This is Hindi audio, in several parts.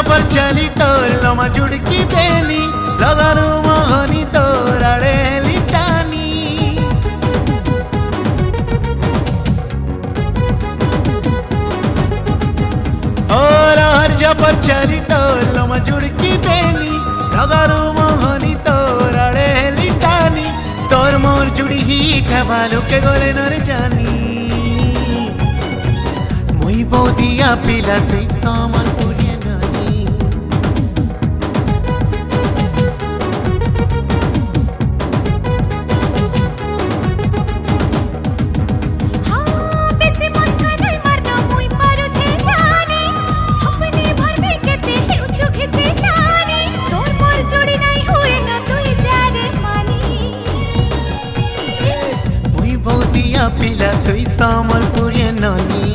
पर चली तोर लमा जुड़की बेली लगारू मोहनी तोर आड़े लिटानी और हर पर चली तोर लमा जुड़की बेली लगारू मोहनी तोर आड़े लिटानी तोर मोर जुड़ी ही ठबालो के गोले नर जानी मुई बोदिया पिला तुई सामल पुरिया नानी हाँ बेसी मस्का नहीं मरना मुई मारू छे जाने सपने भर में केते हेउ चोखे चेतानी तोर मोर जोड़ी नहीं हुए ना तुई जारे मानी मुई बोदिया पिला तुई सामल पुरिया नानी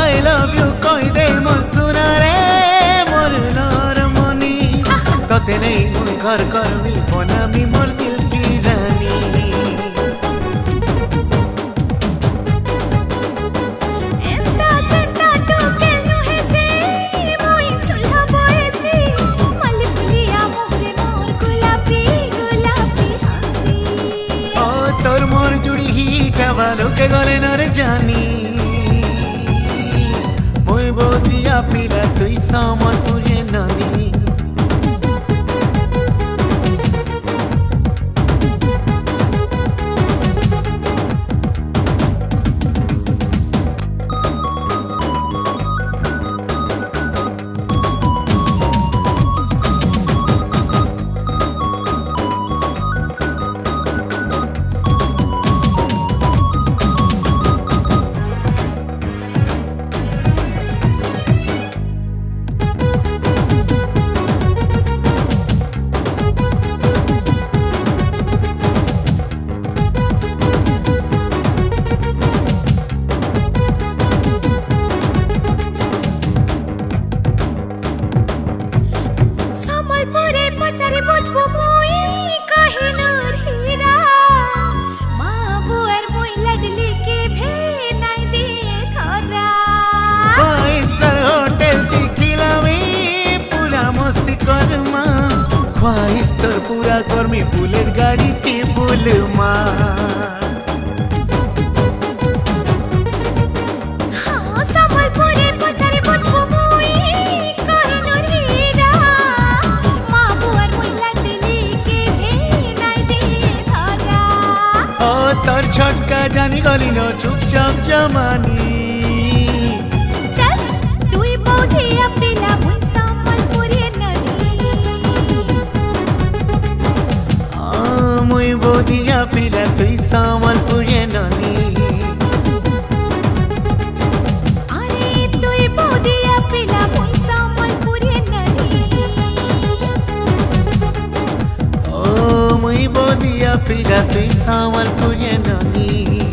I love you koi de mor suna re mor nar moni tote nahi mui ghar karmi bonami mor dil ki rani enta senta to kelnu he se moi sulha boesi mali puliya mohre mor gulapi hasi o tor mor judi hi tabalo ke gole nar jani मुई बोदिया पिला तुई सामल पुरिया नानी पचारे बुझबो मुई कहिनुर हीरा माँ बुआर मुई लडली के भे नाई दिए खरा 5 स्टार होटल दिखिलामी पूरा मस्ती करमा ख्वाहिश तोर पूरा करमी बुलेट गाड़ी ती बुलमा हाँ संबलपुरे पचारे बुझबो मुई कहिनुर हीरा माँ बुआर मुई लडली के भे नाई दिए खरा ओ तोर छटका जानी गली न चुपचाप जमानी चल तुई बोधिया पिला मुई संबलपुरे ननी मुई बोदिया पिला तुई सामल पुरिया नानी अरे तुई बोधिया पिला मुई संबलपुरे ननी ओ मुई बोदिया पिला तुई सामल पुरिया नानी